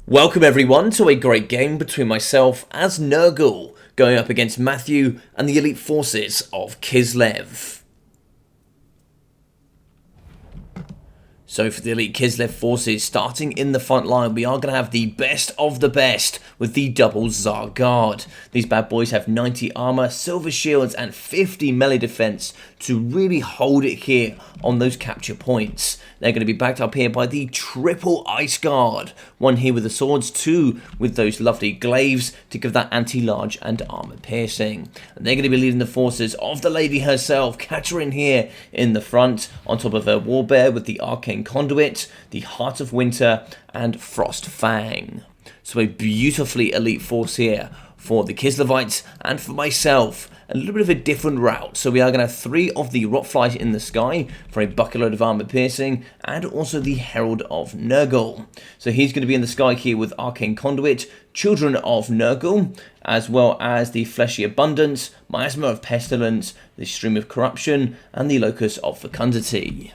Welcome everyone to a great game between myself as Nurgle, going up against Matthew and the elite forces of Kislev. So for the elite Kislev forces, starting in the front line, we are going to have the best of the best with the double Zar Guard. These bad boys have 90 armor, silver shields and 50 melee defense to really hold it here on those capture points. They're going to be backed up here by the triple Ice Guard. One here with the swords, two with those lovely glaives to give that anti-large and armor piercing. And they're going to be leading the forces of the lady herself, Catherine here in the front, on top of her warbear with the arcane conduit, the Heart of Winter and Frost Fang. So a beautifully elite force here for the Kislevites and for myself. A little bit of a different route. So we are going to have 3 of the Rotflies in the sky for a bucketload of armor piercing, and also the Herald of Nurgle. So he's going to be in the sky here with Arcane Conduit, Children of Nurgle, as well as the Fleshy Abundance, Miasma of Pestilence, the Stream of Corruption, and the Locus of Fecundity.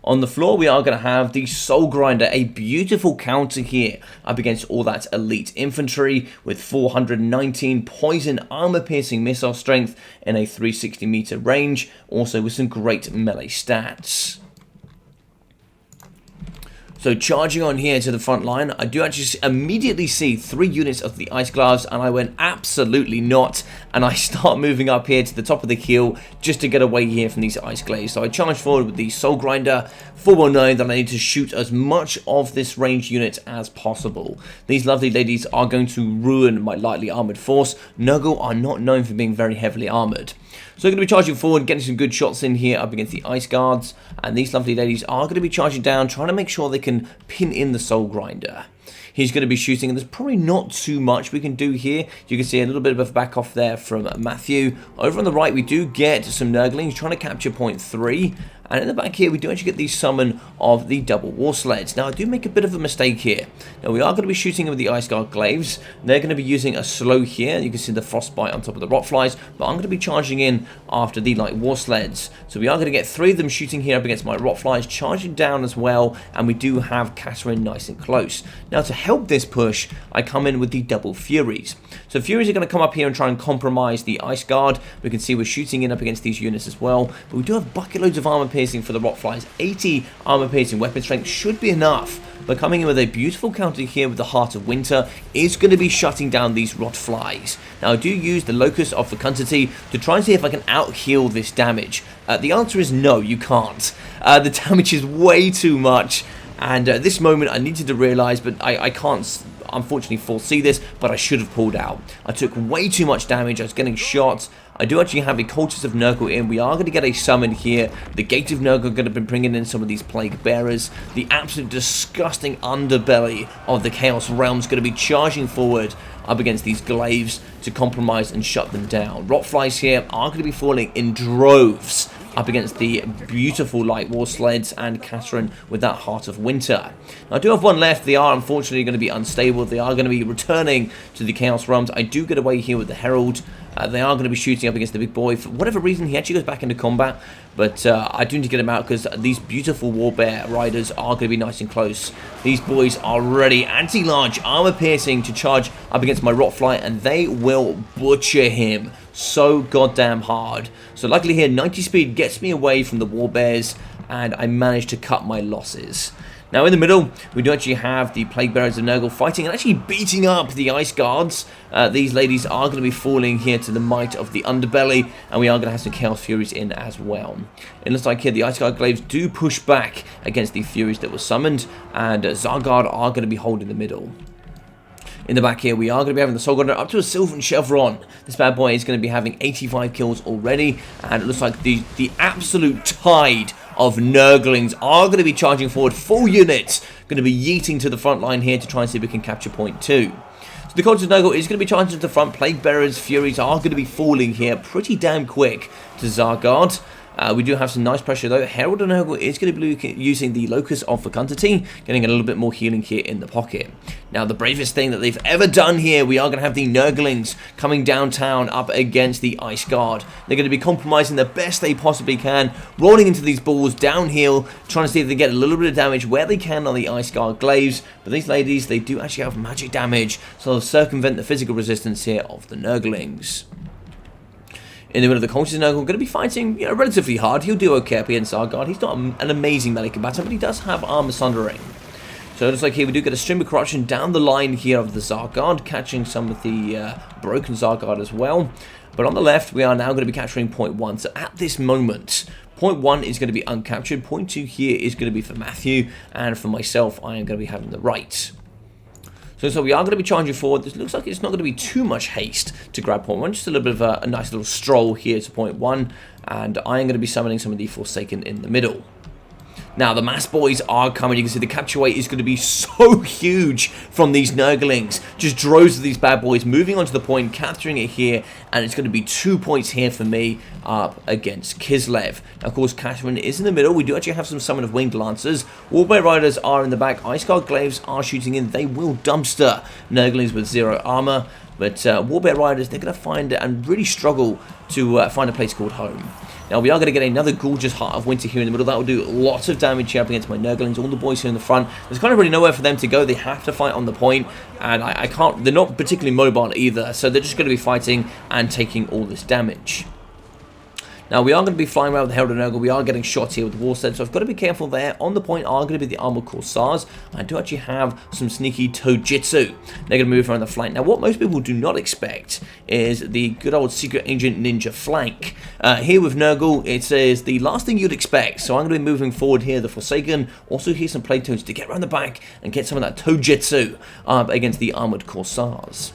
On the floor, we are going to have the Soul Grinder, a beautiful counter here up against all that elite infantry with 419 poison armor-piercing missile strength in a 360 meter range, also with some great melee stats. So charging on here to the front line, I do actually immediately see 3 units of the Ice Gloves, and I went absolutely not, and I start moving up here to the top of the hill just to get away here from these Ice Glaives. So I charge forward with the Soul Grinder, full well knowing that I need to shoot as much of this ranged unit as possible. These lovely ladies are going to ruin my lightly armored force. Nurgle are not known for being very heavily armored. So I'm going to be charging forward, getting some good shots in here up against the Ice Guards, and these lovely ladies are going to be charging down, trying to make sure they can pin in the Soul Grinder. He's going to be shooting, and there's probably not too much we can do here. You can see a little bit of a back off there from Matthew. Over on the right, we do get some Nurglings trying to capture point 3. And in the back here, we do actually get the summon of the double war sleds. Now, I do make a bit of a mistake here. Now, we are going to be shooting with the Ice Guard Glaives. They're going to be using a slow here. You can see the Frostbite on top of the Rotflies. But I'm going to be charging in after the light war sleds. So we are going to get 3 of them shooting here up against my Rotflies, charging down as well. And we do have Catherine nice and close. Now, to help this push, I come in with the double Furies. So Furies are going to come up here and try and compromise the Ice Guard. We can see we're shooting in up against these units as well. But we do have bucket loads of armor piercing for the Rotflies. 80 armor piercing weapon strength should be enough. But coming in with a beautiful counter here with the Heart of Winter is going to be shutting down these Rotflies. Now I do use the Locus of Fecundity to try and see if I can out-heal this damage. The answer is no, you can't. The damage is way too much. And at this moment I needed to realise, but I can't unfortunately foresee this, but I should have pulled out. I took way too much damage, I was getting shot. I do actually have a Cultist of Nurgle in. We are going to get a summon here. The Gate of Nurgle are going to be bringing in some of these Plague Bearers. The absolute disgusting underbelly of the Chaos Realm is going to be charging forward up against these Glaives to compromise and shut them down. Rotflies here are going to be falling in droves up against the beautiful light war sleds and Catherine with that Heart of Winter. Now, I do have one left. They are unfortunately going to be unstable. They are going to be returning to the Chaos Realms. I do get away here with the Herald. They are going to be shooting up against the big boy. For whatever reason, he actually goes back into combat. But I do need to get him out because these beautiful Warbear Riders are going to be nice and close. These boys are ready. Anti-large, armor-piercing to charge up against my Rotfly. And they will butcher him so goddamn hard. So luckily here, 90 speed gets me away from the Warbears. And I managed to cut my losses. Now in the middle, we do actually have the Plague Bearers of Nurgle fighting and actually beating up the Ice Guards. These ladies are going to be falling here to the might of the underbelly, and we are going to have some Chaos Furies in as well. It looks like here the Ice Guard Glaives do push back against the Furies that were summoned, and Zar Guard are going to be holding the middle. In the back here, we are going to be having the Soul Grinder up to a Sylvan Chevron. This bad boy is going to be having 85 kills already, and it looks like the absolute tide of Nurglings are going to be charging forward. Full units going to be yeeting to the front line here to try and see if we can capture point 2. So the Cultist of Nurgle is going to be charging to the front. Plague Bearers, Furies are going to be falling here pretty damn quick to Zar Guard. We do have some nice pressure though. Herald and Nurgle is going to be using the Locus of Fecundity, getting a little bit more healing here in the pocket. Now the bravest thing that they've ever done here, we are going to have the Nurglings coming downtown up against the Ice Guard. They're going to be compromising the best they possibly can, rolling into these balls downhill, trying to see if they get a little bit of damage where they can on the Ice Guard glaives. But these ladies, they do actually have magic damage, so they'll circumvent the physical resistance here of the Nurglings. In the middle of the Cultist Nurgle, going to be fighting, relatively hard. He'll do okay up against our guard. He's not an amazing melee combatant, but he does have armor sundering. So it looks like here we do get a stream of corruption down the line here of the Zargard, catching some of the broken Zargard as well. But on the left, we are now going to be capturing point 1. So at this moment, point 1 is going to be uncaptured. Point 2 here is going to be for Matthew, and for myself, I am going to be having the right. So we are going to be charging forward. This looks like it's not going to be too much haste to grab point 1. Just a little bit of a nice little stroll here to point 1. And I am going to be summoning some of the Forsaken in the middle. Now, the mass boys are coming. You can see the capture weight is going to be so huge from these Nurglings. Just droves of these bad boys moving onto the point, capturing it here. And it's going to be 2 points here for me up against Kislev. Now, of course, Catherine is in the middle. We do actually have some summon of Winged Lancers. Warbear Riders are in the back. Ice Guard Glaives are shooting in. They will dumpster Nurglings with 0 armor. But Warbear Riders, they're going to find and really struggle to find a place called home. Now, we are going to get another gorgeous Heart of Winter here in the middle. That will do lots of damage here up against my Nurglings. All the boys here in the front. There's kind of really nowhere for them to go. They have to fight on the point. And I can't... They're not particularly mobile either. So they're just going to be fighting and taking all this damage. Now, we are going to be flying around with the Herald and Nurgle. We are getting shot here with the Warstead, so I've got to be careful there. On the point are going to be the Armored Corsairs. I do actually have some sneaky Tojitsu. They're going to move around the flank. Now, what most people do not expect is the good old Secret Agent Ninja flank. Here with Nurgle, it says the last thing you'd expect. So I'm going to be moving forward here, the Forsaken. Also, here's some Playtones to get around the back and get some of that Tojitsu against the Armored Corsairs.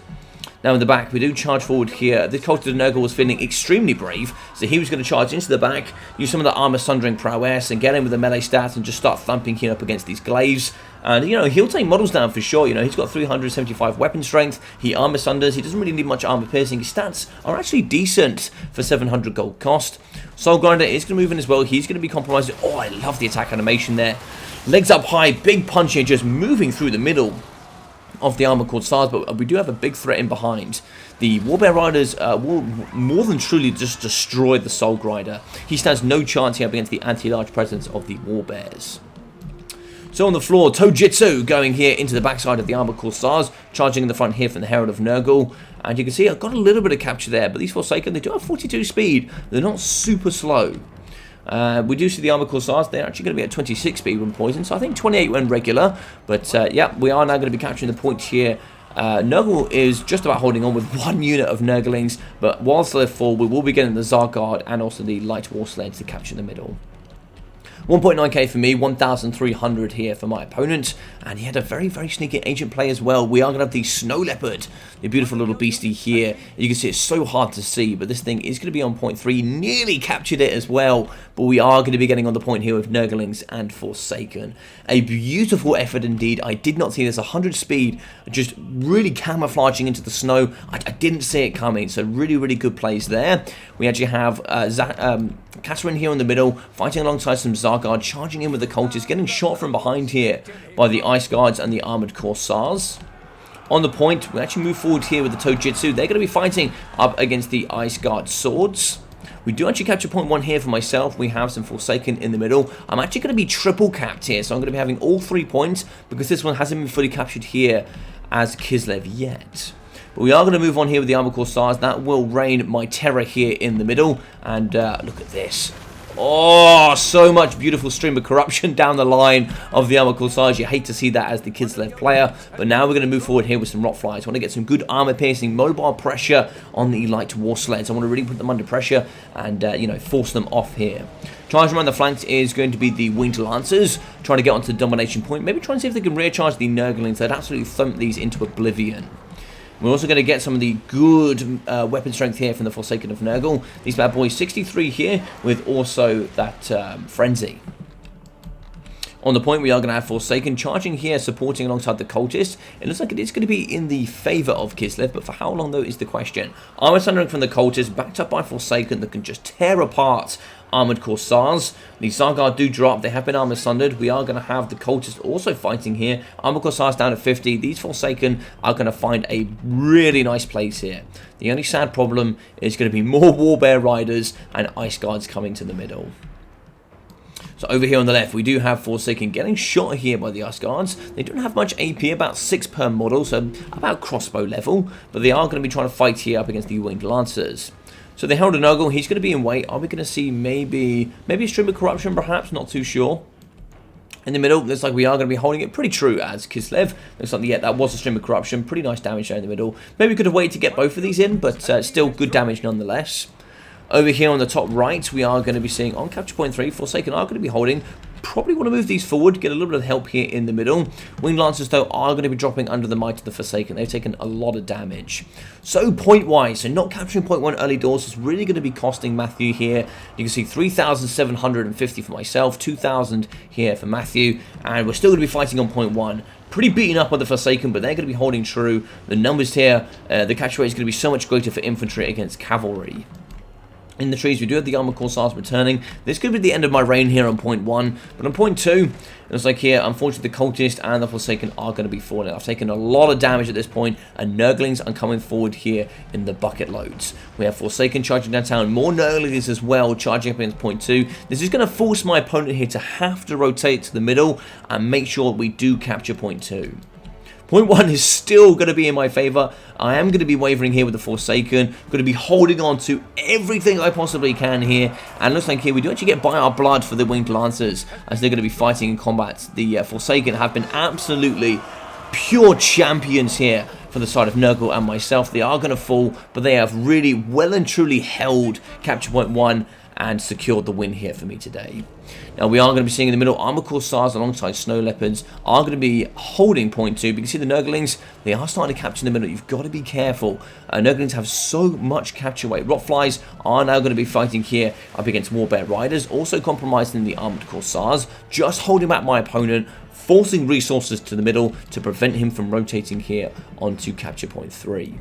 Now in the back, we do charge forward here. This Cultist Nurgle was feeling extremely brave, so he was going to charge into the back, use some of the armor sundering prowess, and get in with the melee stats and just start thumping here up against these glaives. And, he'll take models down for sure. He's got 375 weapon strength. He armor sunders. He doesn't really need much armor piercing. His stats are actually decent for 700 gold cost. Soul Grinder is going to move in as well. He's going to be compromised. Oh, I love the attack animation there. Legs up high, big punch here, just moving through the middle of the Armored Corsairs, but we do have a big threat in behind. The Warbear Riders will more than truly just destroy the Soul Grinder. He stands no chance here against the anti-large presence of the Warbears. So on the floor, Tojitsu going here into the backside of the Armored Corsairs, charging in the front here from the Herald of Nurgle. And you can see I've got a little bit of capture there, but these Forsaken, they do have 42 speed. They're not super slow. We do see the Armored Corsairs. They're actually going to be at 26 speed when poisoned, so I think 28 when regular. But yeah, we are now going to be capturing the point here. Nurgle is just about holding on with 1 unit of Nurglings, but whilst they're full, we will be getting the Zargard and also the Light War Sleds to capture the middle. 1.9k for me, 1,300 here for my opponent, and he had a very, very sneaky ancient play as well. We are going to have the Snow Leopard, the beautiful little beastie here. You can see it's so hard to see, but this thing is going to be on point 3, nearly captured it as well, but we are going to be getting on the point here with Nurglings and Forsaken. A beautiful effort indeed. I did not see this, 100 speed, just really camouflaging into the snow. I didn't see it coming, so really, really good plays there. We actually have Catherine here in the middle, fighting alongside some Zargard, charging in with the Cultists, getting shot from behind here by the Ice Guards and the Armored Corsairs. On the point, we actually move forward here with the Tojitsu. They're going to be fighting up against the Ice Guard swords. We do actually capture point 1 here for myself. We have some Forsaken in the middle. I'm actually going to be triple capped here, so I'm going to be having all 3 points because this one hasn't been fully captured here as Kislev yet. But we are going to move on here with the Armored Corsairs. That will reign my terror here in the middle. And look at this. Oh, so much beautiful stream of corruption down the line of the Armored Corsairs. You hate to see that as the Kislev player. But now we're going to move forward here with some Rotflies. I want to get some good armor-piercing mobile pressure on the Light War Sleds. I want to really put them under pressure and, force them off here. Charging around the flanks is going to be the Winged Lancers, trying to get onto the domination point. Maybe try and see if they can rear charge the Nurglings. They'd absolutely thump these into oblivion. We're also going to get some of the good weapon strength here from the Forsaken of Nurgle. These bad boys, 63 here, with also that Frenzy. On the point, we are going to have Forsaken charging here, supporting alongside the Cultist. It looks like it is going to be in the favour of Kislev, but for how long, though, is the question. Armor Sundering from the Cultist, backed up by Forsaken, that can just tear apart Armored Corsairs. The Zargard do drop. They have been armor sundered. We are going to have the Cultists also fighting here. Armored Corsairs down at 50. These Forsaken are going to find a really nice place here. The only sad problem is going to be more Warbear Riders and Ice Guards coming to the middle. So over here on the left, we do have Forsaken getting shot here by the Ice Guards. They don't have much AP, about 6 per model, so about crossbow level. But they are going to be trying to fight here up against the Winged Lancers. So they held a Nurgle. He's going to be in wait. Are we going to see maybe a Stream of Corruption, perhaps? Not too sure. In the middle, looks like we are going to be holding it pretty true as Kislev. Looks like, yeah, that was a Stream of Corruption. Pretty nice damage there in the middle. Maybe we could have waited to get both of these in, but still good damage nonetheless. Over here on the top right, we are going to be seeing on capture point 3, Forsaken are going to be holding. Probably want to move these forward, get a little bit of help here in the middle. Winged Lancers, though, are going to be dropping under the might of the Forsaken. They've taken a lot of damage. So, point-wise, so not capturing point 1 early doors is really going to be costing Matthew here. You can see 3,750 for myself, 2,000 here for Matthew, and we're still going to be fighting on point 1. Pretty beaten up by the Forsaken, but they're going to be holding true. The numbers here, the capture rate is going to be so much greater for infantry against cavalry. In the trees, we do have the Armored Corsairs returning. This could be the end of my reign here on point 1. But on point 2, it looks like here, unfortunately, the Cultist and the Forsaken are going to be falling. I've taken a lot of damage at this point, and Nurglings are coming forward here in the bucket loads. We have Forsaken charging downtown, more Nurglings as well, charging up against point 2. This is going to force my opponent here to have to rotate to the middle and make sure we do capture point 2. Point 1 is still going to be in my favour. I am going to be wavering here with the Forsaken. Going to be holding on to everything I possibly can here. And it looks like here we do actually get by our blood for the Winged Lancers as they're going to be fighting in combat. The Forsaken have been absolutely pure champions here for the side of Nurgle and myself. They are going to fall, but they have really well and truly held capture point 1 and secured the win here for me today. Now we are going to be seeing in the middle Armored Corsairs alongside Snow Leopards are going to be holding point 2. But you can see the Nurglings, they are starting to capture in the middle. You've got to be careful. Nurglings have so much capture weight. Rotflies are now going to be fighting here up against Warbear Riders, also compromising the Armored Corsairs, just holding back my opponent, forcing resources to the middle to prevent him from rotating here onto capture point 3.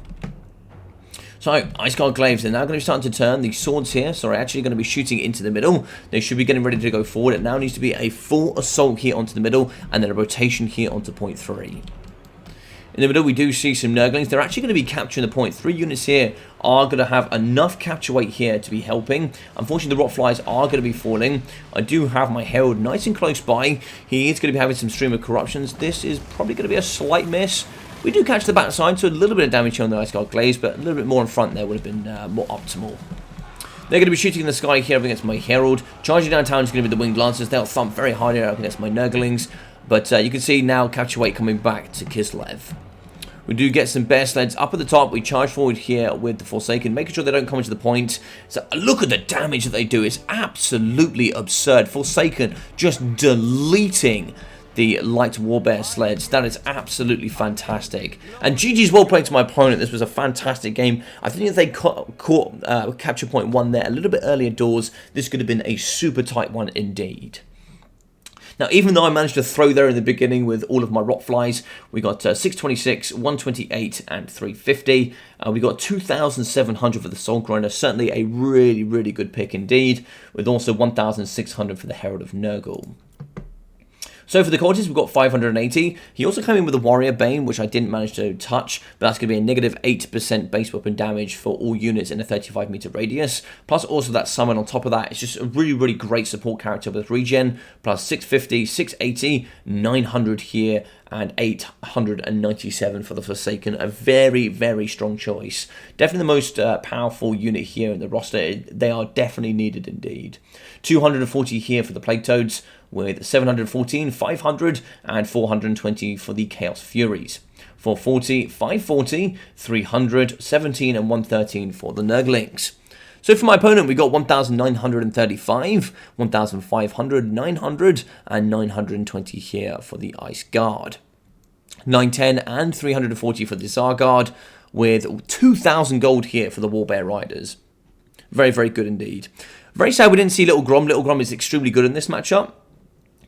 So, Ice Guard Glaives, they're now going to be starting to turn. The swords here, sorry, actually going to be shooting into the middle. They should be getting ready to go forward. It now needs to be a full assault here onto the middle, and then a rotation here onto point 3. In the middle, we do see some Nurglings. They're actually going to be capturing the point. 3 units here are going to have enough capture weight here to be helping. Unfortunately, the Rotflies are going to be falling. I do have my Herald nice and close by. He is going to be having some Stream of Corruptions. This is probably going to be a slight miss. We do catch the backside, so a little bit of damage here on the Ice Guard Glaives, but a little bit more in front there would have been more optimal. They're going to be shooting in the sky here up against my Herald. Charging downtown is going to be the Winged Lancers. They'll thump very hard here up against my Nurglings. But you can see now capture weight coming back to Kislev. We do get some bear sleds up at the top. We charge forward here with the Forsaken, making sure they don't come into the point. So look at the damage that they do. It's absolutely absurd. Forsaken just deleting the light warbear sleds. That is absolutely fantastic. And GG's well played to my opponent. This was a fantastic game. I think if they caught capture point 1 there a little bit earlier doors, this could have been a super tight one indeed. Now, even though I managed to throw there in the beginning with all of my Rotflies, we got 626, 128, and 350. We got 2,700 for the Soul Grinder. Certainly a really, really good pick indeed, with also 1,600 for the Herald of Nurgle. So for the Cultist, we've got 580. He also came in with a Warrior Bane, which I didn't manage to touch, but that's going to be a negative 8% base weapon damage for all units in a 35 meter radius. Plus also that summon on top of that. It's just a really, really great support character with regen, plus 650, 680, 900 here, and 897 for the Forsaken. A very, very strong choice. Definitely the most powerful unit here in the roster. They are definitely needed indeed. 240 here for the Plague Toads, with 714, 500, and 420 for the Chaos Furies. 440, 540, 300, 17, and 113 for the Nurglings. So for my opponent, we got 1,935, 1,500, 900, and 920 here for the Ice Guard. 910 and 340 for the Zargard, with 2,000 gold here for the Warbear Riders. Very, very good indeed. Very sad we didn't see Little Grom. Little Grom is extremely good in this matchup.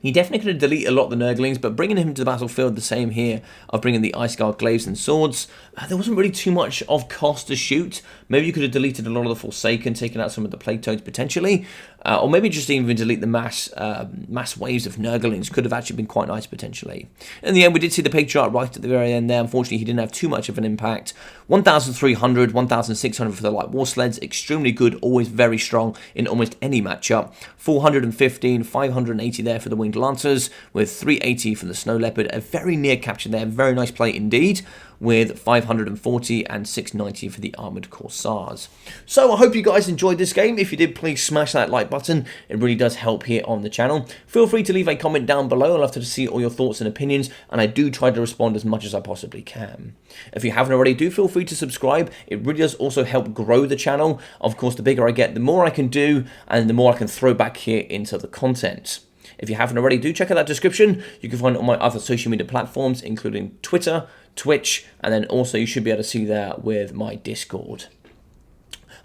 He definitely could have deleted a lot of the Nurglings, but bringing him to the battlefield, the same here, of bringing the Ice Guard Glaives and Swords, there wasn't really too much of cost to shoot. Maybe you could have deleted a lot of the Forsaken, taken out some of the Plague Toads potentially, or maybe just even delete the mass waves of Nurglings could have actually been quite nice potentially. In the end, we did see the Patriarch right at the very end there. Unfortunately, he didn't have too much of an impact. 1,300, 1,600 for the Light War Sleds, extremely good, always very strong in almost any matchup. 415, 580 there for the Winged Lancers, with 380 for the Snow Leopard. A very near capture there, very nice play indeed, with 540 and 690 for the Armoured Corsairs. So I hope you guys enjoyed this game. If you did, please smash that like button. It really does help here on the channel. Feel free to leave a comment down below. I'd love to see all your thoughts and opinions, and I do try to respond as much as I possibly can. If you haven't already, do feel free to subscribe. It really does also help grow the channel. Of course, the bigger I get, the more I can do, and the more I can throw back here into the content. If you haven't already, do check out that description. You can find it on my other social media platforms, including Twitter, Twitch, and then also you should be able to see there with my Discord.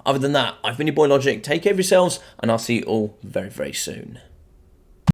Other than that, I've been your boy Logic. Take care of yourselves, and I'll see you all very, very soon.